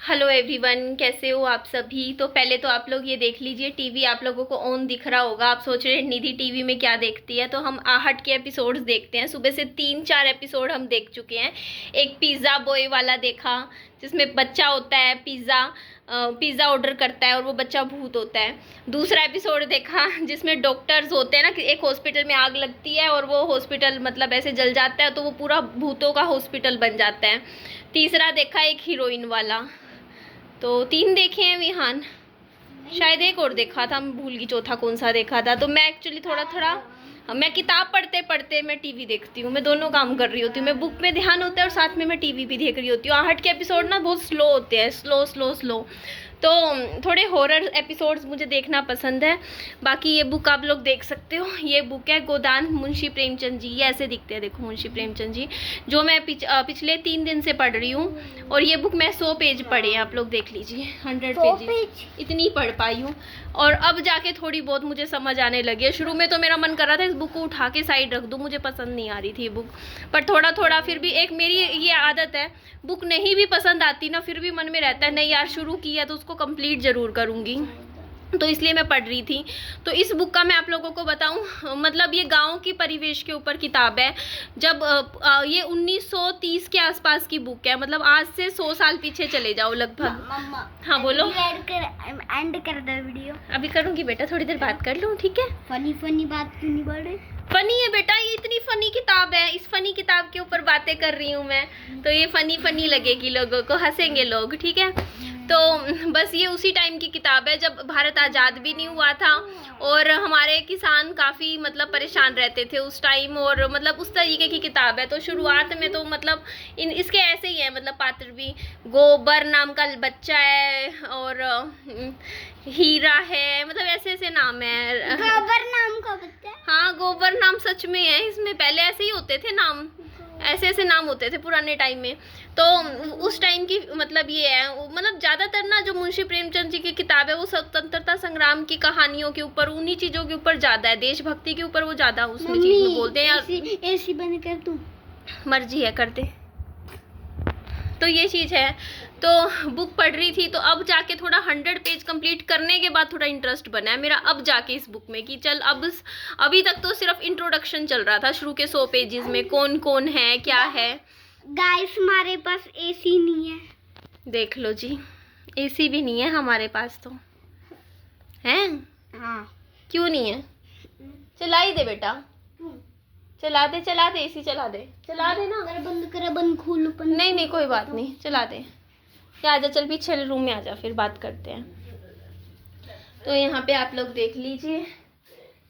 Hello everyone, कैसे हो आप सभी। तो पहले तो आप लोग ये देख लीजिए, टीवी आप लोगों को ऑन दिख रहा होगा। आप सोच रहे हैं निधि टीवी में क्या देखती है, तो हम आहट के एपिसोड्स देखते हैं। सुबह से 3-4 एपिसोड हम देख चुके हैं। एक पिज़्ज़ा बॉय वाला देखा जिसमें बच्चा होता है, पिज़्ज़ा ऑर्डर करता है और वो बच्चा भूत होता है। दूसरा एपिसोड देखा जिसमें डॉक्टर्स होते हैं ना कि एक हॉस्पिटल में आग लगती है और वो हॉस्पिटल मतलब ऐसे जल जाता है, तो वो पूरा भूतों का हॉस्पिटल बन जाता है। तीसरा देखा एक हीरोइन वाला। तो 3 देखे हैं विहान, शायद एक और देखा था, मैं भूल गई चौथा कौन सा देखा था। तो मैं एक्चुअली थोड़ा मैं किताब पढ़ते पढ़ते मैं टीवी देखती हूँ। मैं दोनों काम कर रही होती हूँ, मैं बुक में ध्यान होता है और साथ में मैं टीवी भी देख रही होती हूँ। आहट के एपिसोड ना बहुत स्लो होते हैं, स्लो। तो थोड़े हॉरर एपिसोड्स मुझे देखना पसंद है। बाकी ये बुक आप लोग देख सकते हो, ये बुक है गोदान मुंशी प्रेमचंद जी। ये ऐसे दिखते हैं, देखो मुंशी प्रेमचंद जी, जो मैं पिछले 3 दिन से पढ़ रही हूँ। और ये बुक मैं 100 पेज पढ़े हैं, आप लोग देख लीजिए, 100 पेज इतनी पढ़ पाई हूँ। और अब जाके थोड़ी बहुत मुझे समझ आने लगी है। शुरू में तो मेरा मन कर रहा था इस बुक को उठा के साइड रख दूँ, मुझे पसंद नहीं आ रही थी ये बुक। पर थोड़ा फिर भी, एक मेरी ये आदत है, बुक नहीं भी पसंद आती ना, फिर भी मन में रहता है नहीं यार शुरू की है तो उसको कंप्लीट ज़रूर करूँगी। तो इसलिए मैं पढ़ रही थी। तो इस बुक का मैं आप लोगों को बताऊं, मतलब ये गांव की परिवेश के ऊपर किताब है। जब ये 1930 के आसपास की बुक है, मतलब आज से 100 साल पीछे चले जाओ लगभग। हाँ बोलो। एंड कर दो वीडियो। अभी करूँगी बेटा, थोड़ी देर बात कर लूँ, ठीक है। फनी बात क्यों नहीं बढ़ रही? फनी है बेटा, ये इतनी फनी किताब है, इस फनी किताब के ऊपर बातें कर रही हूँ मैं, तो ये फनी लगेगी लोगों को, हंसेंगे लोग, ठीक है। तो बस ये उसी टाइम की किताब है जब भारत आज़ाद भी नहीं हुआ था और हमारे किसान काफ़ी मतलब परेशान रहते थे उस टाइम, और मतलब उस तरीके की किताब है। तो शुरुआत में तो मतलब इसके ऐसे ही है, मतलब पात्र भी, गोबर नाम का बच्चा है और हीरा है, मतलब ऐसे नाम है। गोबर नाम का बच्चा? हाँ गोबर नाम सच में है इसमें, पहले ऐसे ही होते थे नाम, ऐसे नाम होते थे पुराने टाइम में। तो उस टाइम की मतलब ये है, मतलब ज़्यादातर ना जो मुंशी प्रेमचंद जी की किताब है वो स्वतंत्रता संग्राम की कहानियों के ऊपर, उन्हीं चीज़ों के ऊपर ज़्यादा है, देशभक्ति के ऊपर वो ज़्यादा उसमें चीज़ में बोलते हैं। एसी बंद कर दूं? मर्जी है, कर दे। तो ये चीज़ है। तो बुक पढ़ रही थी, तो अब जाके थोड़ा 100 पेज कंप्लीट करने के बाद थोड़ा इंटरेस्ट बना है मेरा अब जाके इस बुक में कि चल अब, अभी तक तो सिर्फ इंट्रोडक्शन चल रहा था शुरू के 100 पेजेस में, कौन कौन है क्या है। गाइस हमारे पास एसी नहीं है, देख लो जी, एसी भी नहीं है हमारे पास तो हैं। हाँ। क्यों नहीं है? चला ही दे बेटा, चला दे एसी चला दे ना। बंद खोल। नहीं कोई बात नहीं, चला दे। या आजा, चल पीछे रूम में आजा, फिर बात करते हैं। तो यहाँ पे आप लोग देख लीजिए,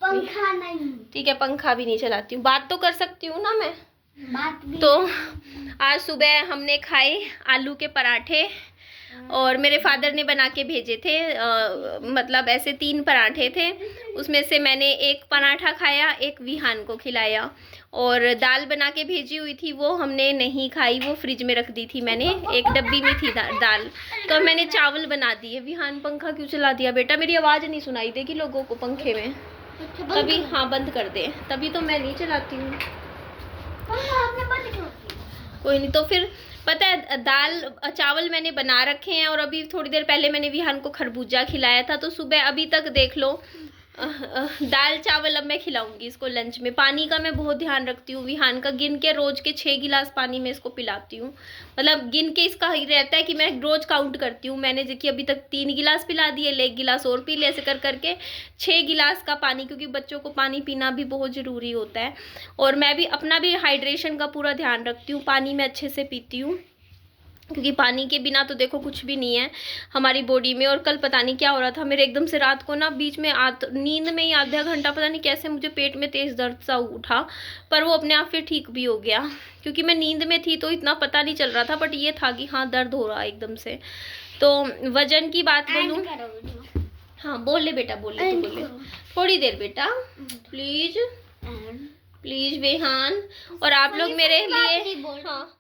पंखा नहीं, ठीक है, पंखा भी नहीं चलाती हूँ, बात तो कर सकती हूँ ना मैं, बात भी। तो आज सुबह हमने खाए आलू के पराठे और मेरे फादर ने बना के भेजे थे, मतलब ऐसे 3 पराठे थे, उसमें से मैंने एक पराठा खाया, एक विहान को खिलाया। और दाल बना के भेजी हुई थी वो हमने नहीं खाई, वो फ्रिज में रख दी थी मैंने, एक डब्बी में थी दाल। तो मैंने चावल बना दिए। विहान पंखा क्यों चला दिया बेटा, मेरी आवाज़ नहीं सुनाई देगी लोगों को पंखे में, तभी। हाँ बंद कर दे, तभी तो मैं नहीं चलाती हूँ। कोई नहीं, तो फिर पता है दाल चावल मैंने बना रखे हैं और अभी थोड़ी देर पहले मैंने विहान को खरबूजा खिलाया था। तो सुबह अभी तक देख लो दाल चावल अब मैं खिलाऊंगी इसको लंच में। पानी का मैं बहुत ध्यान रखती हूँ, विहान का गिन के रोज के 6 गिलास पानी में इसको पिलाती हूँ, मतलब गिन के इसका ही रहता है कि मैं रोज काउंट करती हूँ। मैंने देखिए अभी तक 3 गिलास पिला दिए, 1 गिलास और पी ले, ऐसे करके 6 गिलास का पानी, क्योंकि बच्चों को पानी पीना भी बहुत ज़रूरी होता है। और मैं भी अपना भी हाइड्रेशन का पूरा ध्यान रखती हूँ, पानी में अच्छे से पीती हूँ, क्योंकि पानी के बिना तो देखो कुछ भी नहीं है हमारी बॉडी में। और कल पता नहीं क्या हो रहा था मेरे, एकदम से रात को ना बीच में नींद में ही आधा घंटा पता नहीं कैसे मुझे पेट में तेज़ दर्द सा उठा, पर वो अपने आप फिर ठीक भी हो गया, क्योंकि मैं नींद में थी तो इतना पता नहीं चल रहा था, बट ये था कि हाँ दर्द हो रहा है एकदम से। तो वजन की बात बोलूँ, हाँ बोल ले बेटा, बोल ले, थोड़ी देर बेटा, प्लीज विहान। और आप लोग मेरे लिए, हाँ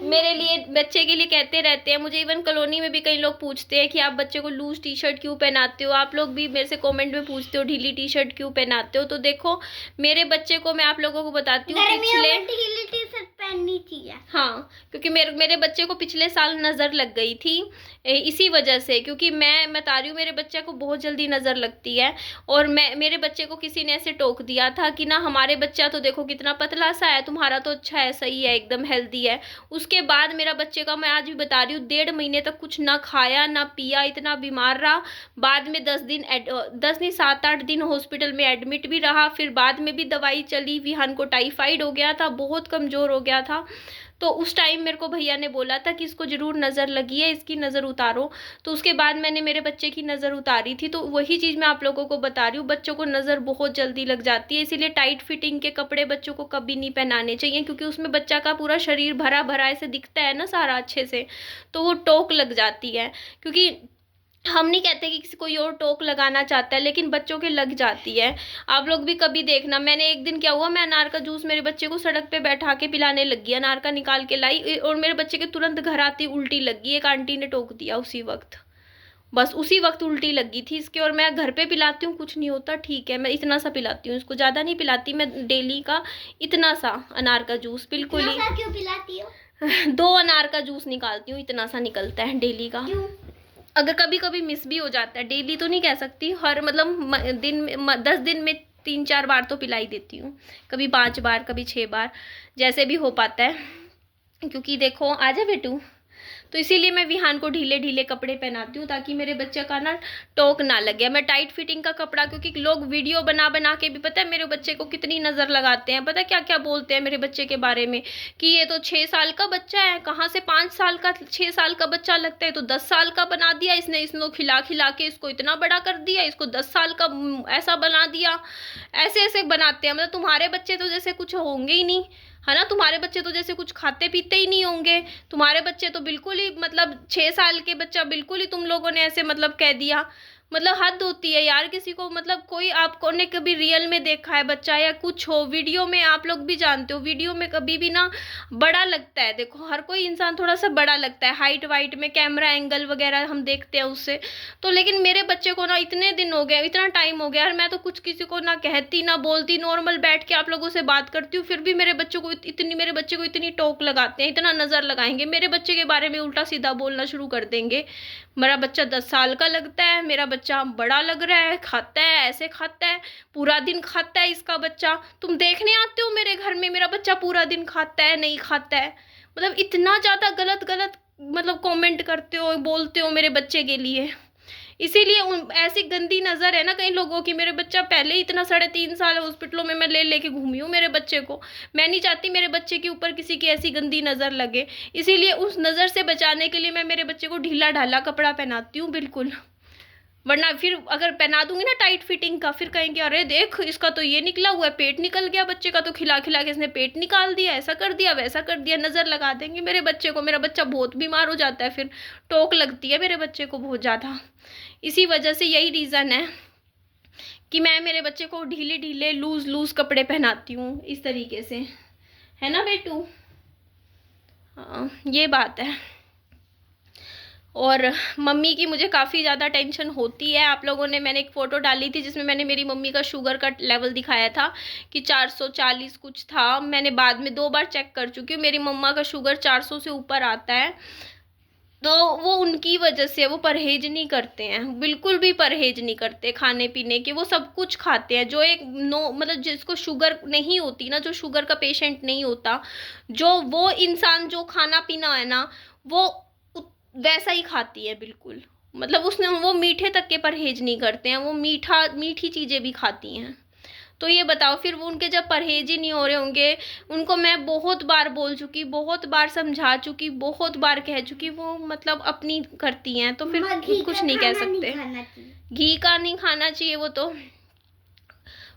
मेरे लिए, बच्चे के लिए कहते रहते हैं, मुझे इवन कॉलोनी में भी कई लोग पूछते हैं कि आप बच्चे को लूज टी शर्ट क्यों पहनाते हो। आप लोग भी मेरे से कमेंट में पूछते हो ढीली टी शर्ट क्यों पहनाते हो। तो देखो मेरे बच्चे को मैं आप लोगों को बताती हूँ, पिछले ढीली टी शर्ट पहननी चाहिए। हाँ, क्योंकि मेरे बच्चे को पिछले साल नज़र लग गई थी इसी वजह से, क्योंकि मैं बता रही हूँ मेरे बच्चे को बहुत जल्दी नज़र लगती है। और मेरे बच्चे को किसी ने ऐसे टोक दिया था कि ना हमारे बच्चा तो देखो कितना पतला सा है, तुम्हारा तो अच्छा है, सही है, एकदम हेल्दी है। उसके बाद मेरा बच्चे का, मैं आज भी बता रही हूँ, 1.5 महीने तक कुछ ना खाया ना पिया, इतना बीमार रहा। बाद में 10 नहीं 7-8 दिन हॉस्पिटल में एडमिट भी रहा। फिर बाद में भी दवाई चली, विहान को टाइफाइड हो गया था, बहुत कमज़ोर हो गया था। तो उस टाइम मेरे को भैया ने बोला था कि इसको ज़रूर नज़र लगी है, इसकी नज़र उतारो। तो उसके बाद मैंने मेरे बच्चे की नज़र उतारी थी। तो वही चीज़ मैं आप लोगों को बता रही हूँ, बच्चों को नज़र बहुत जल्दी लग जाती है। इसीलिए टाइट फिटिंग के कपड़े बच्चों को कभी नहीं पहनाने चाहिए, क्योंकि उसमें बच्चा का पूरा शरीर भरा भरा ऐसे दिखता है ना सारा अच्छे से, तो वो टोक लग जाती है। क्योंकि हम नहीं कहते कि किसी कोई और टोक लगाना चाहता है, लेकिन बच्चों के लग जाती है। आप लोग भी कभी देखना। मैंने एक दिन क्या हुआ, मैं अनार का जूस मेरे बच्चे को सड़क पे बैठा के पिलाने लगी, अनार का निकाल के लाई, और मेरे बच्चे के तुरंत घर आती उल्टी लगी। एक आंटी ने टोक दिया उसी वक्त, बस उसी वक्त उल्टी लगी थी इसके। और मैं घर पे पिलाती हूँ, कुछ नहीं होता, ठीक है, मैं इतना सा पिलाती हूँ इसको, ज़्यादा नहीं पिलाती मैं, डेली का इतना सा अनार का जूस, बिल्कुल ही। क्यों पिलाती हो? 2 अनार का जूस निकालती हूँ, इतना सा निकलता है डेली का। क्यों? अगर कभी कभी मिस भी हो जाता है, डेली तो नहीं कह सकती, हर मतलब दिन में 10 दिन में 3-4 बार तो पिलाई देती हूँ, कभी 5 बार, कभी 6 बार, जैसे भी हो पाता है। क्योंकि देखो, आजा बेटू, तो इसीलिए मैं विहान को ढीले ढीले कपड़े पहनाती हूँ, ताकि मेरे बच्चे का ना टोक ना लगे। मैं टाइट फिटिंग का कपड़ा, क्योंकि लोग वीडियो बना बना के भी, पता है मेरे बच्चे को कितनी नज़र लगाते हैं, पता है क्या क्या बोलते हैं मेरे बच्चे के बारे में, कि ये तो 6 साल का बच्चा है, कहाँ से 5 साल का, 6 साल का बच्चा लगता है, तो 10 साल का बना दिया इसने, इसको खिला खिला के इसको इतना बड़ा कर दिया, इसको 10 साल का ऐसा बना दिया। ऐसे ऐसे बनाते हैं, मतलब तुम्हारे बच्चे तो जैसे कुछ होंगे ही नहीं, है ना, तुम्हारे बच्चे तो जैसे कुछ खाते पीते ही नहीं होंगे। तुम्हारे बच्चे तो बिल्कुल ही, मतलब 6 साल के बच्चा बिल्कुल ही तुम लोगों ने ऐसे मतलब कह दिया, मतलब हद होती है यार किसी को। मतलब कोई आपको ने कभी रियल में देखा है बच्चा, या कुछ हो वीडियो में, आप लोग भी जानते हो वीडियो में कभी भी ना बड़ा लगता है। देखो हर कोई इंसान थोड़ा सा बड़ा लगता है, हाइट वाइट में, कैमरा एंगल वगैरह हम देखते हैं उससे। तो लेकिन मेरे बच्चे को ना इतने दिन हो गए, इतना टाइम हो गया, और मैं तो कुछ किसी को ना कहती ना बोलती, नॉर्मल बैठ के आप लोगों से बात करती हूँ, फिर भी मेरे बच्चे को इतनी टोक लगाते हैं, इतना नज़र लगाएंगे, मेरे बच्चे के बारे में उल्टा सीधा बोलना शुरू कर देंगे। मेरा बच्चा 10 साल का लगता है, मेरा बच्चा बड़ा लग रहा है, खाता है, ऐसे खाता है, पूरा दिन खाता है इसका बच्चा। तुम देखने आते हो मेरे घर में, मेरा बच्चा पूरा दिन खाता है, नहीं खाता है, मतलब इतना ज़्यादा गलत गलत मतलब कमेंट करते हो, बोलते हो मेरे बच्चे के लिए। इसीलिए ऐसी गंदी नज़र है ना कई लोगों की। मेरे बच्चा पहले ही इतना 3.5 साल हॉस्पिटलों में मैं ले लेके घूमी हूँ मेरे बच्चे को। मैं नहीं चाहती मेरे बच्चे के ऊपर किसी की ऐसी गंदी नज़र लगे, इसीलिए उस नज़र से बचाने के लिए मैं मेरे बच्चे को ढीला ढाला कपड़ा पहनाती हूँ बिल्कुल। वरना फिर अगर पहना दूंगी ना टाइट फिटिंग का, फिर कहेंगे अरे देख इसका तो ये निकला हुआ है, पेट निकल गया बच्चे का, तो खिला खिला के इसने पेट निकाल दिया, ऐसा कर दिया वैसा कर दिया, नज़र लगा देंगे मेरे बच्चे को। मेरा बच्चा बहुत बीमार हो जाता है, फिर टोक लगती है मेरे बच्चे को बहुत ज़्यादा। इसी वजह से यही रीज़न है कि मैं मेरे बच्चे को ढीले ढीले लूज़ कपड़े पहनाती हूँ इस तरीके से, है ना बेटू। हाँ ये बात है। और मम्मी की मुझे काफ़ी ज़्यादा टेंशन होती है। आप लोगों ने, मैंने एक फ़ोटो डाली थी जिसमें मैंने मेरी मम्मी का शुगर का लेवल दिखाया था कि 440 कुछ था। मैंने बाद में 2 बार चेक कर चुकी हूँ, मेरी मम्मा का शुगर 400 से ऊपर आता है। तो वो उनकी वजह से, वो परहेज नहीं करते हैं, बिल्कुल भी परहेज नहीं करते खाने पीने के, वो सब कुछ खाते हैं। जो एक मतलब जिसको शुगर नहीं होती ना, जो शुगर का पेशेंट नहीं होता, जो वो इंसान जो खाना पीना है ना वो वैसा ही खाती है बिल्कुल। मतलब उसने, वो मीठे तक के परहेज नहीं करते हैं, वो मीठी चीज़ें भी खाती हैं। तो ये बताओ फिर वो, उनके जब परहेज ही नहीं हो रहे होंगे, उनको मैं बहुत बार बोल चुकी, बहुत बार समझा चुकी, बहुत बार कह चुकी, वो मतलब अपनी करती हैं, तो फिर कुछ नहीं कह सकते। घी का नहीं खाना चाहिए, वो तो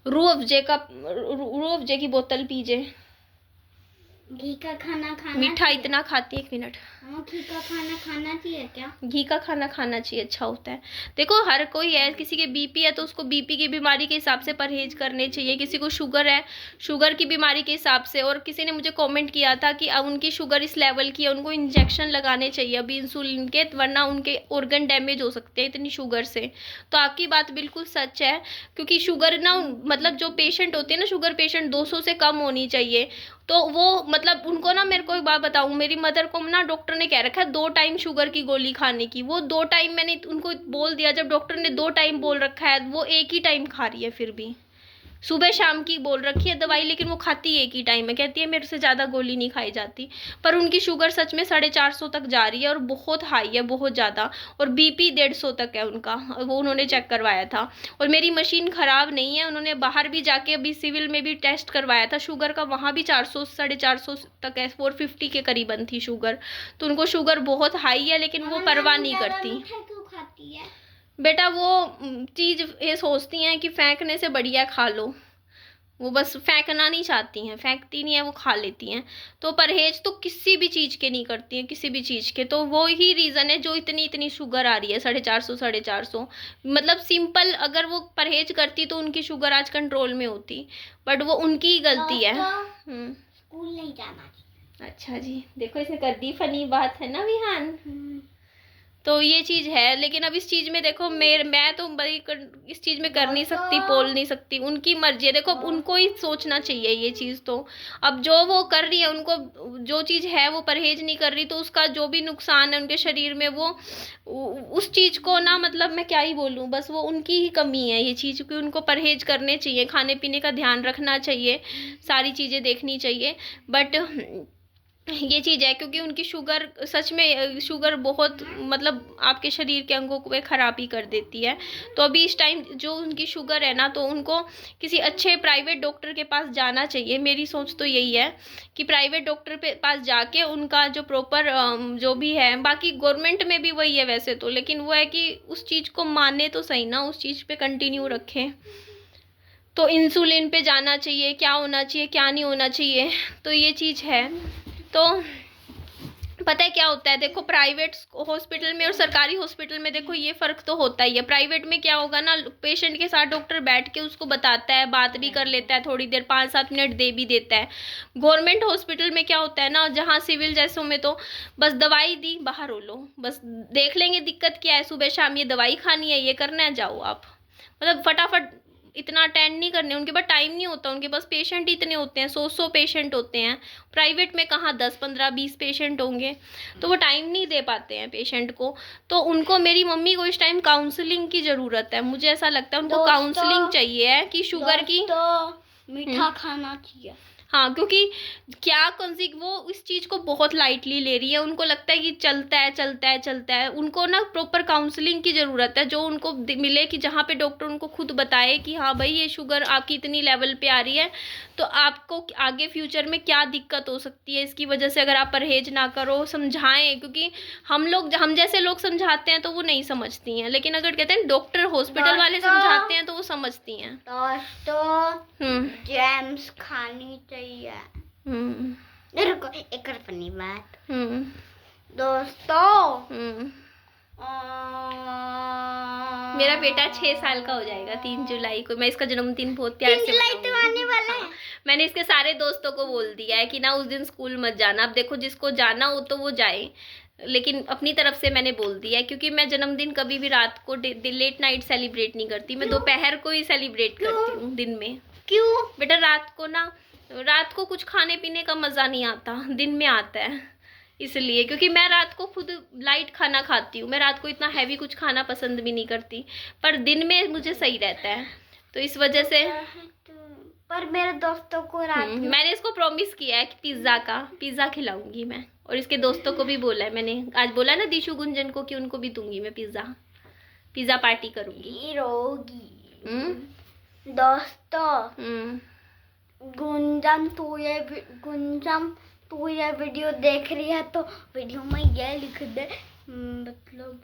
रूह अफ़ज़े की बोतल पीजे। घी का खाना खाना, मीठा इतना खाती है, 1 मिनट। घी का खाना खाना चाहिए क्या? घी का खाना खाना चाहिए, अच्छा होता है। देखो हर कोई है, किसी के बीपी है तो उसको बीपी की बीमारी के हिसाब से परहेज करने चाहिए, किसी को शुगर है शुगर की बीमारी के हिसाब से। और किसी ने मुझे कमेंट किया था कि अब उनकी शुगर इस लेवल की है, उनको इंजेक्शन लगाने चाहिए अभी इंसुलिन के, वरना उनके ऑर्गन डैमेज हो सकते हैं इतनी शुगर से। तो आपकी बात बिल्कुल सच है, क्योंकि शुगर ना, मतलब जो पेशेंट होते हैं ना, शुगर पेशेंट 200 से कम होनी चाहिए। तो वो मतलब उनको ना, मेरे को एक बात बताऊँ, मेरी मदर को ना डॉक्टर ने कह रखा है 2 टाइम शुगर की गोली खाने की। वो 2 टाइम मैंने उनको बोल दिया, जब डॉक्टर ने 2 टाइम बोल रखा है वो एक ही टाइम खा रही है। फिर भी सुबह शाम की बोल रखी है दवाई, लेकिन वो खाती एक ही टाइम है। कहती है मेरे से ज़्यादा गोली नहीं खाई जाती। पर उनकी शुगर सच में 450 तक जा रही है और बहुत हाई है, बहुत ज़्यादा। और बीपी 150 तक है उनका, वो उन्होंने चेक करवाया था। और मेरी मशीन ख़राब नहीं है, उन्होंने बाहर भी जाके अभी सिविल में भी टेस्ट करवाया था शुगर का, वहाँ भी 400 450 तक है, 450 के करीबन थी शुगर। तो उनको शुगर बहुत हाई है, लेकिन वो परवाह नहीं करती। क्यों खाती है बेटा वो चीज़ ये सोचती हैं कि फेंकने से बढ़िया खा लो, वो बस फेंकना नहीं चाहती हैं, फेंकती नहीं है, वो खा लेती हैं। तो परहेज तो किसी भी चीज़ के नहीं करती हैं, किसी भी चीज़ के। तो वो ही रीज़न है जो इतनी शुगर आ रही है, 450 मतलब सिंपल अगर वो परहेज करती तो उनकी शुगर आज कंट्रोल में होती, बट वो उनकी ही गलती है। स्कूल नहीं जाना चाहिए। अच्छा जी, देखो इसने कर दी फनी बात, है ना विहान। तो ये चीज़ है, लेकिन अब इस चीज़ में देखो मैं तो भाई इस चीज़ में कर नहीं सकती, बोल नहीं सकती, उनकी मर्जी है। देखो उनको ही सोचना चाहिए ये चीज़। तो अब जो वो कर रही है, उनको जो चीज़ है वो परहेज नहीं कर रही, तो उसका जो भी नुकसान है उनके शरीर में, वो उस चीज़ को ना, मतलब मैं क्या ही बोलूँ, बस वो उनकी ही कमी है ये चीज़, क्योंकि उनको परहेज करने चाहिए, खाने पीने का ध्यान रखना चाहिए, सारी चीज़ें देखनी चाहिए। बट ये चीज़ है क्योंकि उनकी शुगर सच में शुगर बहुत मतलब आपके शरीर के अंगों को खराबी कर देती है। तो अभी इस टाइम जो उनकी शुगर है ना, तो उनको किसी अच्छे प्राइवेट डॉक्टर के पास जाना चाहिए। मेरी सोच तो यही है कि प्राइवेट डॉक्टर पे पास जाके उनका जो प्रॉपर जो भी है, बाकी गवर्नमेंट में भी वही है वैसे तो, लेकिन वो है कि उस चीज़ को माने तो सही ना, उस चीज़ पे कंटिन्यू रखें। तो इंसुलिन पे जाना चाहिए, क्या होना चाहिए क्या नहीं होना चाहिए, तो ये चीज़ है। तो पता है क्या होता है, देखो प्राइवेट हॉस्पिटल में और सरकारी हॉस्पिटल में देखो ये फ़र्क तो होता ही है। प्राइवेट में क्या होगा ना, पेशेंट के साथ डॉक्टर बैठ के उसको बताता है, बात भी कर लेता है थोड़ी देर, 5-7 मिनट दे भी देता है। गवर्नमेंट हॉस्पिटल में क्या होता है ना, जहाँ सिविल जैसों में तो बस दवाई दी बाहर हो लो, बस देख लेंगे दिक्कत क्या है, सुबह शाम ये दवाई खानी है, ये करना है, जाओ आप। मतलब फटाफट इतना अटेंड नहीं करने, उनके पास टाइम नहीं होता, उनके पास पेशेंट इतने होते हैं, 100 पेशेंट होते हैं। प्राइवेट में कहाँ 10 15 20 पेशेंट होंगे, तो वो टाइम नहीं दे पाते हैं पेशेंट को। तो उनको, मेरी मम्मी को इस टाइम काउंसलिंग की ज़रूरत है, मुझे ऐसा लगता है उनको काउंसलिंग चाहिए है कि शुगर की मीठा खाना चाहिए। हाँ, क्योंकि क्या वो इस चीज़ को बहुत लाइटली ले रही है, उनको लगता है कि चलता है। उनको ना प्रॉपर काउंसलिंग की ज़रूरत है, जो उनको मिले कि जहाँ पे डॉक्टर उनको खुद बताए कि हाँ भाई ये शुगर आपकी इतनी लेवल पे आ रही है, तो आपको आगे फ्यूचर में क्या दिक्कत हो सकती है इसकी वजह से, अगर आप परहेज ना करो, समझाएं। क्योंकि हम जैसे लोग समझाते हैं तो वो नहीं समझती हैं, लेकिन अगर कहते हैं डॉक्टर हॉस्पिटल वाले समझाते हैं तो वो समझती हैं। दोस्तों जैम्स खानी चाहिए। रुको, एक और फनी बात। दोस्तों मेरा बेटा 6 साल का हो जाएगा 3 जुलाई को। मैं इसका जन्मदिन बहुत प्यार से आने वाला है। मैंने इसके सारे दोस्तों को बोल दिया है कि ना उस दिन स्कूल मत जाना। अब देखो जिसको जाना हो तो वो जाए, लेकिन अपनी तरफ से मैंने बोल दिया है, क्योंकि मैं जन्मदिन कभी भी रात को लेट नाइट सेलिब्रेट नहीं करती, मैं दोपहर को ही सेलिब्रेट करती हूँ, दिन में। क्यों बेटा रात को कुछ खाने पीने का मज़ा नहीं आता, दिन में आता है, इसलिए। क्योंकि मैं रात को खुद लाइट खाना खाती हूँ, मैं रात को इतना हैवी कुछ खाना पसंद भी नहीं करती, पर दिन में मुझे सही रहता है, तो इस वजह से। पर मेरे दोस्तों को मैंने इसको प्रॉमिस किया है कि पिज़्ज़ा खिलाऊंगी मैं, और इसके दोस्तों को भी बोला है मैंने, आज बोला ना दिशु गुंजन को कि उनको भी दूंगी मैं पिज़्ज़ा पार्टी करूंगी। दोस्तों गुंजन तू ये वीडियो देख रही है तो वीडियो में ये लिख दे, मतलब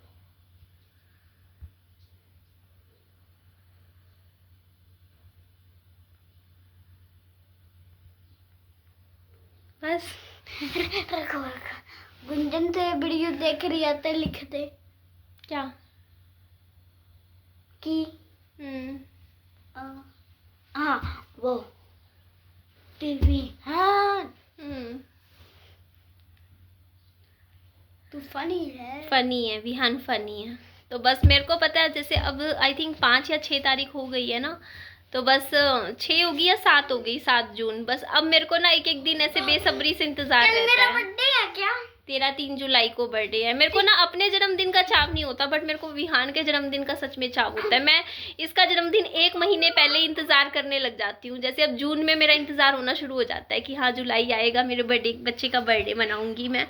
बस। रखो गुंजन तो ये वीडियो देख रही है तो लिख दे क्या कि हाँ वो टीवी। हाँ तू फनी है विहान फनी है। तो बस मेरे को पता है, जैसे अब आई थिंक 5 या 6 तारीख हो गई है ना, तो बस 6 होगी या 7 हो गई, 7 जून। बस अब मेरे को ना एक एक दिन ऐसे बेसब्री से इंतजार रहता मेरा है। बर्थडे है क्या? तेरा 3 जुलाई को बर्थडे है। मेरे को ना अपने जन्मदिन का चाव नहीं होता, बट मेरे को विहान के जन्मदिन का सच में चाव होता है। मैं इसका जन्मदिन 1 महीने पहले इंतजार करने लग जाती हूँ। जैसे अब जून में मेरा इंतजार होना शुरू हो जाता है कि हाँ जुलाई आएगा, मेरे बच्चे का बर्थडे मनाऊंगी मैं,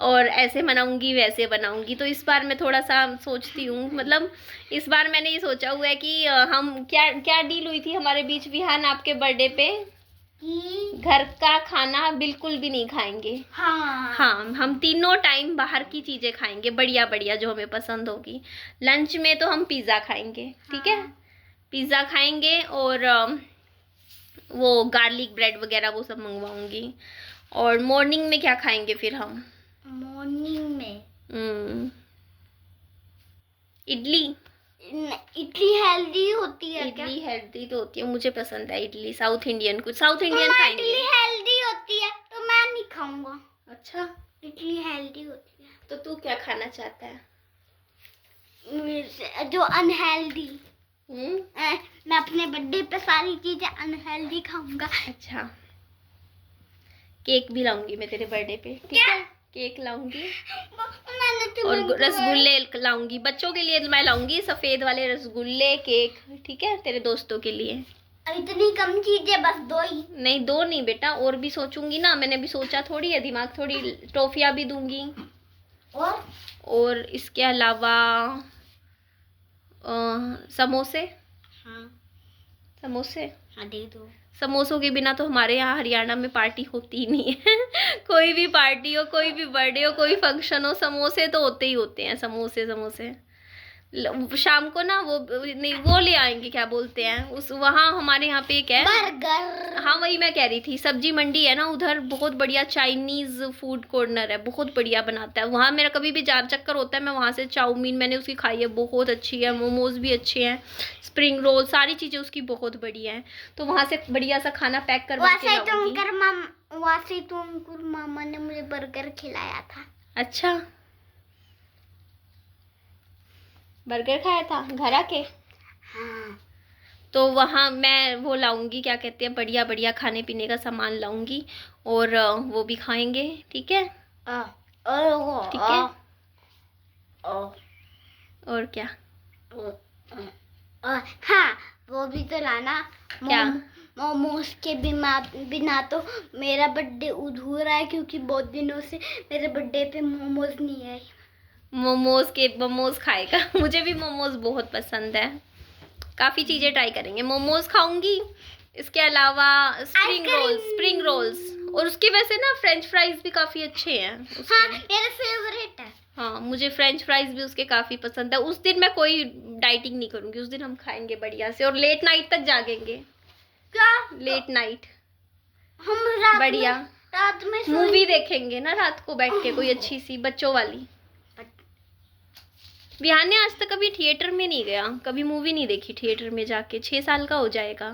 और ऐसे मनाऊंगी वैसे बनाऊंगी। तो इस बार मैं थोड़ा सा सोचती हूँ, मतलब इस बार मैंने ये सोचा हुआ है कि हम क्या क्या डील हुई थी हमारे बीच विहान आपके बर्थडे पे, घर का खाना बिल्कुल भी नहीं खाएंगे। हाँ, हम तीनों टाइम बाहर की चीजें खाएंगे, बढ़िया बढ़िया जो हमें पसंद होगी। लंच में तो हम पिज्ज़ा खाएंगे, ठीक है? पिज्ज़ा खाएंगे, और वो गार्लिक ब्रेड वगैरह वो सब मंगवाऊंगी। और मॉर्निंग में क्या खाएंगे फिर हम? मॉर्निंग में इडली। इडली हेल्दी होती है क्या? इडली हेल्दी तो होती है, मुझे पसंद है इडली। साउथ इंडियन, कुछ साउथ इंडियन खाएंगे। इडली हेल्दी होती है तो मैं नहीं खाऊंगा। अच्छा, इडली हेल्दी होती है तो तू क्या खाना चाहता है? जो अनहेल्दी। हम्म, मैं अपने बर्थडे पे सारी चीजें अनहेल्दी खाऊंगा। अच्छा, केक भी लाऊंगी मैं तेरे बर्थडे पे, ठीक है? केक लाऊंगी और रसगुल्ले लाऊंगी। बच्चों के लिए मैं लाऊंगी सफेद वाले रसगुल्ले, केक, ठीक है? तेरे दोस्तों के लिए। इतनी कम चीजें, बस 2 ही? नहीं, 2 नहीं बेटा, और भी सोचूंगी ना। मैंने भी सोचा थोड़ी है, दिमाग थोड़ी। टॉफियाँ भी दूंगी, और इसके अलावा समोसे। हाँ समोसे, हाँ दे दो। समोसों के बिना तो हमारे यहाँ हरियाणा में पार्टी होती ही नहीं है। कोई भी पार्टी हो, कोई भी बर्थडे हो, कोई फंक्शन हो, समोसे तो होते ही होते हैं। समोसे समोसे शाम को ना वो नहीं, वो ले आएंगे, क्या बोलते हैं उस, वहाँ हमारे यहाँ पे एक है बर्गर। हाँ वही मैं कह रही थी, सब्जी मंडी है ना उधर, बहुत बढ़िया चाइनीज फूड कॉर्नर है, बहुत बढ़िया बनाता है। वहाँ मेरा कभी भी जान चक्कर होता है, मैं वहाँ से चाउमीन मैंने उसकी खाई है, बहुत अच्छी है। मोमोज भी अच्छे हैं, स्प्रिंग रोल, सारी चीज़ें उसकी बहुत बढ़िया है। तो वहाँ से बढ़िया सा खाना पैक करवा के लाऊंगी। वैसे तो अंकुर मामा ने मुझे बर्गर खिलाया था। अच्छा, बर्गर खाया था घर आके? हाँ। तो वहाँ मैं वो लाऊंगी, क्या कहते हैं, बढ़िया बढ़िया खाने पीने का सामान लाऊंगी, और वो भी खाएंगे, ठीक है? ठीक है। और क्या? हाँ, वो भी तो लाना। क्या? मोमोज के बिना तो मेरा बर्थडे अधूरा है, क्योंकि बहुत दिनों से मेरे बर्थडे पे मोमोज नहीं आए। मोमोज खाएगा। मुझे भी मोमोज बहुत पसंद है। काफ़ी चीज़ें ट्राई करेंगे। मोमोज खाऊंगी, इसके अलावा स्प्रिंग रोल्स, और उसकी वैसे ना फ्रेंच फ्राइज भी काफ़ी अच्छे हैं। हाँ, मेरा फेवरेट है। हाँ, मुझे फ्रेंच फ्राइज भी उसके काफ़ी पसंद है। उस दिन मैं कोई डाइटिंग नहीं करूँगी, उस दिन हम खाएंगे बढ़िया से, और लेट नाइट तक जागेंगे। क्या? लेट नाइट हम बढ़िया रात में मूवी देखेंगे ना, रात को बैठ के कोई अच्छी सी बच्चों वाली। विहान ने आज तक कभी थिएटर में नहीं गया, कभी मूवी नहीं देखी थिएटर में जाके। 6 साल का हो जाएगा,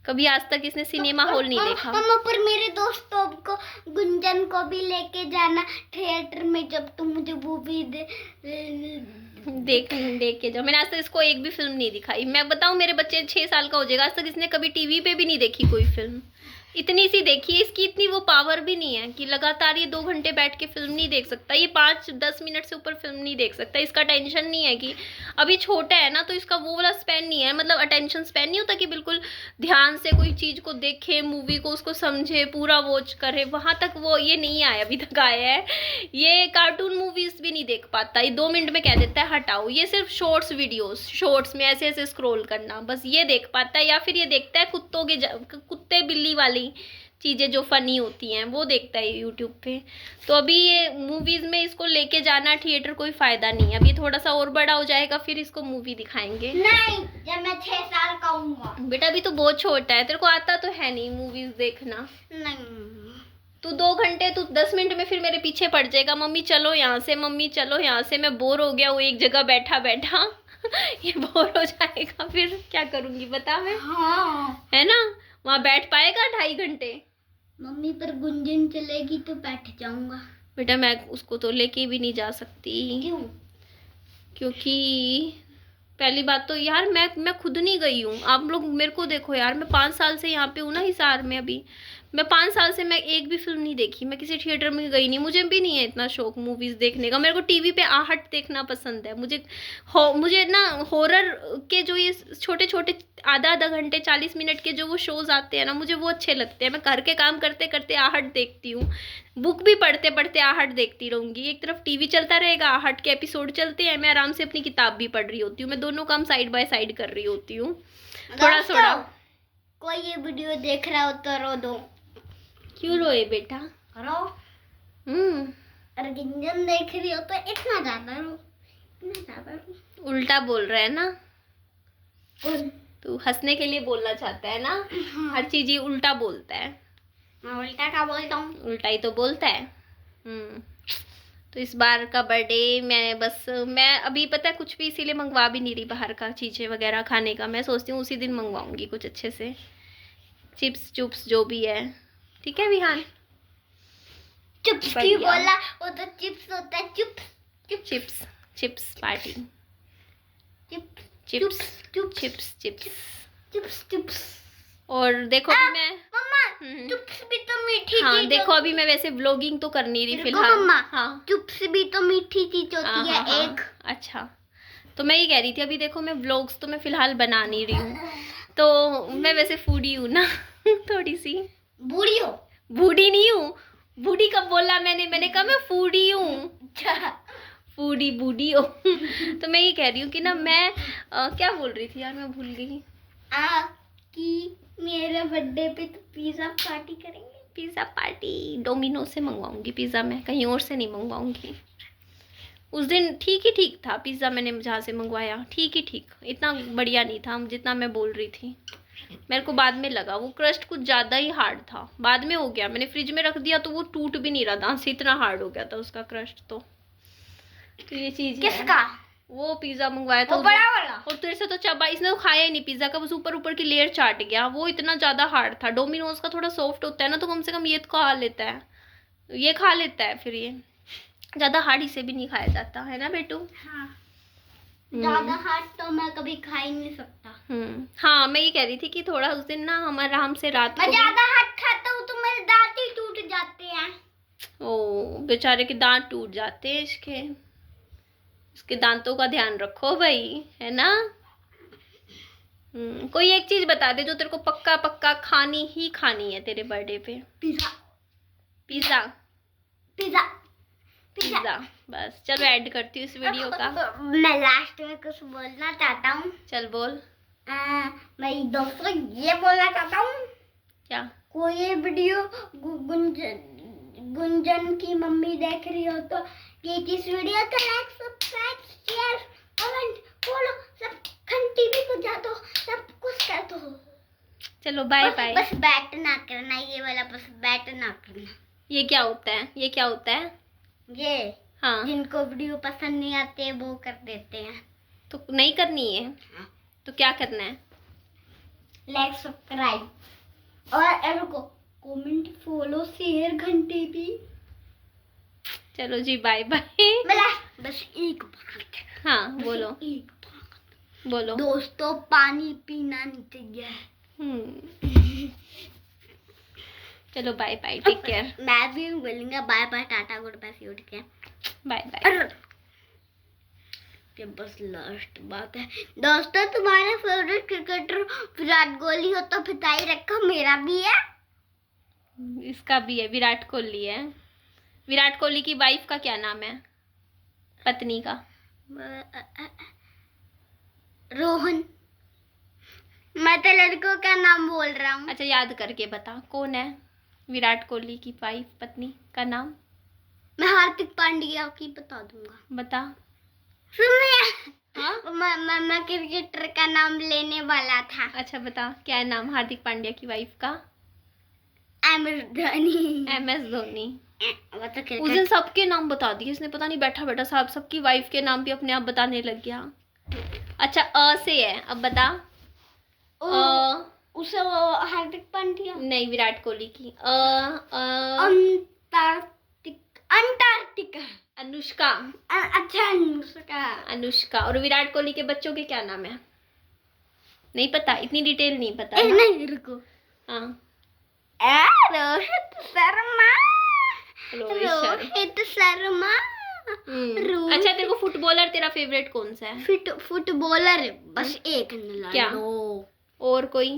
कभी आज तक इसने सिनेमा हॉल नहीं देखा। मम्मा, पर मेरे दोस्तों को, गुंजन को भी लेके जाना थिएटर में, जब तुम मुझे मूवी देख के जाओ। मैंने आज तक इसको एक भी फिल्म नहीं दिखाई। मैं बताऊं, मेरे बच्चे 6 साल का हो जाएगा, आज तक इसने कभी टीवी पे भी नहीं देखी कोई फिल्म। इतनी सी देखी है, इसकी इतनी वो पावर भी नहीं है कि लगातार ये 2 घंटे बैठ के फिल्म नहीं देख सकता। ये 5-10 मिनट से ऊपर फिल्म नहीं देख सकता। इसका टेंशन नहीं है कि अभी छोटा है ना, तो इसका वो वाला स्पैन नहीं है, मतलब अटेंशन स्पैन नहीं होता कि बिल्कुल ध्यान से कोई चीज़ को देखे, मूवी को उसको समझे, पूरा वॉच करे, वहाँ तक वो ये नहीं आया, अभी तक आया है। ये कार्टून मूवीज़ भी नहीं देख पाता, ये 2 मिनट में कह देता है हटाओ। ये सिर्फ शॉर्ट्स वीडियोस, शॉर्ट्स में ऐसे ऐसे स्क्रॉल करना, बस ये देख पाता है। या फिर ये देखता है कुत्ते बिल्ली वाली चीज़ें जो फनी होती हैं, वो देखता है यूट्यूब पे। तो अभी ये मूवीज़ में इसको लेके जाना थिएटर कोई फ़ायदा नहीं है। अभी थोड़ा सा और बड़ा हो जाएगा, फिर इसको मूवी दिखाएंगे। नहीं, जब मैं 6 साल का हूँगा। बेटा अभी तो बहुत छोटा है, तेरे को आता तो है नहीं मूवीज़ देखना। नहीं, तू 2 घंटे, तू 10 मिनट में फिर मेरे पीछे पड़ जाएगा, मम्मी चलो यहाँ से, मम्मी चलो यहाँ से। मैं बोर हो गया हूँ एक जगह बैठा बैठा। ये बोर हो जाएगा, फिर क्या करूँगी बता मैं? हाँ, है ना, वहाँ बैठ पाएगा 2.5 घंटे? मम्मी, पर गुंजन चलेगी तो बैठ जाऊंगा। बेटा मैं उसको तो लेके भी नहीं जा सकती। क्यों? क्योंकि पहली बात तो यार मैं खुद नहीं गई हूँ, आप लोग मेरे को देखो यार, मैं 5 साल से यहाँ पे हूँ ना हिसार में। अभी मैं 5 साल से मैं एक भी फिल्म नहीं देखी, मैं किसी थिएटर में गई नहीं, मुझे भी नहीं है इतना शौक मूवीज़ देखने का। मेरे को टीवी पे आहट देखना पसंद है। मुझे ना हॉरर के जो ये छोटे छोटे आधा आधा घंटे 40 मिनट के जो वो शोज आते हैं ना, मुझे वो अच्छे लगते हैं। मैं घर के काम करते करते आहट देखती हूँ, बुक भी पढ़ते पढ़ते आहट देखती रहूँगी। एक तरफ टीवी चलता रहेगा, आहट के एपिसोड चलते हैं, मैं आराम से अपनी किताब भी पढ़ रही होती हूँ। मैं दोनों काम साइड बाय साइड कर रही होती हूँ। थोड़ा थोड़ा कोई ये वीडियो देख रहा हो तो रो दो। क्यों रोए बेटा? रो। अरे गुंजन देख रही हो तो इतना ज्यादा रो, इतना ज्यादा रो। उल्टा बोल रहा है ना कौन? तू हंसने के लिए बोलना चाहता है ना? हर चीज ये उल्टा बोलता है। मैं उल्टा क्या बोलता हूँ? उल्टा ही तो बोलता है। तो इस बार का बर्थडे मैं अभी पता है कुछ भी इसीलिए मंगवा भी नहीं रही बाहर का चीज़ें वगैरह खाने का। मैं सोचती हूँ उसी दिन मंगवाऊंगी कुछ अच्छे से, चिप्स चुप्स जो भी है। ठीक है विहान? चिप्स की बोला, वो तो चिप्स होता है। Chips chips party, chips chips chips chips chips. Chips chips. और देखो अभी मैं मम्मा चिप्स भी तो मीठी हाँ चीज देखो अभी मैं वैसे व्लॉगिंग तो कर नहीं रही रुको फिलहाल। मम्मा, हाँ चिप्स भी तो मीठी चीज होती है। हाँ। एक अच्छा, तो मैं ये कह रही थी अभी देखो मैं व्लॉग्स तो मैं फिलहाल बना नहीं रही हूँ, तो मैं वैसे फूडी हूँ ना थोड़ी सी। बूढ़ी हो? बूढ़ी नहीं हूँ, बूढ़ी कब बोला मैंने कहा मैं फूडी हूँ। फूडी बूढ़ी हो तो मैं ये कह रही हूँ कि ना मैं क्या बोल रही थी यार, मैं भूल गई। कि मेरे बर्थडे पे तो पिज्जा पार्टी करेंगे। पिज़्ज़ा पार्टी डोमिनोज से मंगवाऊंगी पिज़्ज़ा, मैं कहीं और से नहीं मंगवाऊंगी। उस दिन ठीक ही ठीक था पिज़्ज़ा, मैंने जहाँ से मंगवाया ठीक ही ठीक, इतना बढ़िया नहीं था जितना मैं बोल रही थी। मेरे को बाद में लगा वो क्रस्ट कुछ ज़्यादा ही हार्ड था, बाद में हो गया, मैंने फ्रिज में रख दिया तो वो टूट भी नहीं रहा दांत से, इतना हार्ड हो गया था उसका क्रस्ट। तो ये चीज़ किसका? वो पिज़्ज़ा मंगवाया था वो बड़ा वाला। और तेरे से तो चबा, इसने तो खाया ही नहीं पिज़्ज़ा का, बस ऊपर ऊपर की लेयर चाट गया। वो इतना ज़्यादा हार्ड था। डोमिनोज का थोड़ा सॉफ्ट होता है ना, तो कम से कम ये तो खा लेता है, ये खा लेता है, फिर ये ज़्यादा हार्ड इसे भी नहीं खाया जाता है ना बेटू? हाँ, ज़्यादा हार्ड तो मैं कभी खा ही नहीं सकता। हाँ मैं ये कह रही थी कि थोड़ा उस दिन ना हम आराम से रात मैं को ज़्यादा हार्ड खाता हूँ तो मेरे दांत ही टूट जाते हैं। ओ बेचारे के दांत टूट जाते हैं इसके दांतों का ध्यान रखो भाई, है ना? कोई एक चीज बता दे जो तेरे को पक्का पक्का खानी ही खानी है तेरे बर्थडे पे। Pizza pizza pizza pizza. बस चलो ऐड करती हूँ इस वीडियो का। मैं लास्ट में कुछ बोलना चाहता हूँ। चल बोल। मैं दोस्तों ये बोलना चाहता हूँ, क्या? कोई ये वीडियो गुंजन की मम्मी देख रही हो तो इस वीडियो को like subscribe share comment follow सब घंटी भी बजा दो, सब कुछ कर दो। चलो बाय बाय। बस बैट ना करना, ये वाला बस बैट ना करना। ये क्या होता है? ये क्या होता है? ये हाँ जिनको वीडियो पसंद नहीं आते वो कर देते हैं। तो नहीं करनी है? हाँ। तो क्या करना है? लाइक सब्सक्राइब और रुको कमेंट फॉलो शेयर घंटी भी। चलो जी बाय बाय। बस एक बात। हाँ बोलो। एक बात बोलो। दोस्तों, पानी पीना नहीं चाहिए। चलो बाय बाय, टेक केयर। मैं भी बोलूंगा bye bye, tata goodbye, see you, ठीक है, बाय बाय। ये बस लास्ट बात है दोस्तों, तुम्हारा फेवरेट क्रिकेटर विराट कोहली हो तो बताई रखो, मेरा भी है। इसका भी है, विराट कोहली है। विराट कोहली की वाइफ का क्या नाम है? पत्नी का? रोहन। मैं तो लड़कों का नाम बोल रहा हूँ। अच्छा याद करके बता कौन है विराट कोहली की वाइफ, पत्नी का नाम? मैं हार्दिक पांड्या की बता दूंगा। बता। सुनिए। हाँ मैं क्रिकेटर का नाम लेने वाला था। अच्छा बता, क्या है नाम हार्दिक पांड्या की वाइफ का? MS धोनी। MS धोनी। वो तो उस दिन सबके नाम बता दिए इसने, पता नहीं बैठा बैठा साहब सबकी वाइफ के नाम भी अपने आप बताने लग गया। अच्छा अ से है, अब बता। उसे वो हार्दिक पांड्या नहीं, विराट कोहली की। अंटार्कटिका। अनुष्का। अच्छा अनुष्का। अनुष्का। और विराट कोहली के बच्चों के क्या नाम है? नहीं पता, इतनी डिटेल नहीं पता ना? नहीं रुको। हाँ, रोहित शर्मा। रोहित शर्मा। रोहित शर्मा। अच्छा, तेरे को फुटबॉलर तेरा फेवरेट कौन सा है? फुटबॉलर बस एक क्या? और कोई?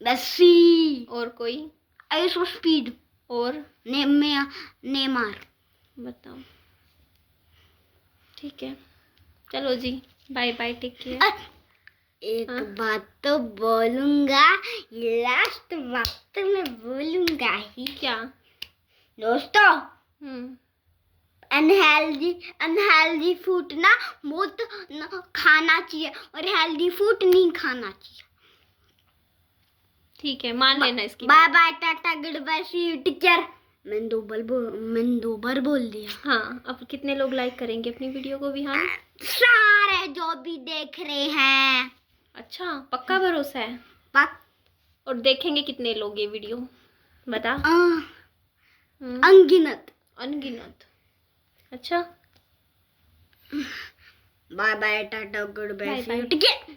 मेसी। और कोई? Iso speed. और? नेमार। बताओ। ठीक है, चलो जी, बाय बाय, टेक केयर। एक बात तो बोलूंगा, लास्ट बात तो मैं बोलूंगा ही। क्या? दोस्तों, अनहेल्दी फूड ना बहुत खाना चाहिए और हेल्दी फूड नहीं खाना चाहिए। ठीक है, मान लेना इसकी। Bye bye, tata, goodbye, see you, take care. मैंने 2 बार बोल दिया। हाँ, अब कितने लोग लाइक करेंगे अपनी वीडियो को विहान? सारे जो भी देख रहे हैं। अच्छा, पक्का भरोसा है? और देखेंगे कितने लोग ये वीडियो, बता। अनगिनत। अनगिनत। अच्छा, bye bye, tata, goodbye, bye see you, bye. Take care.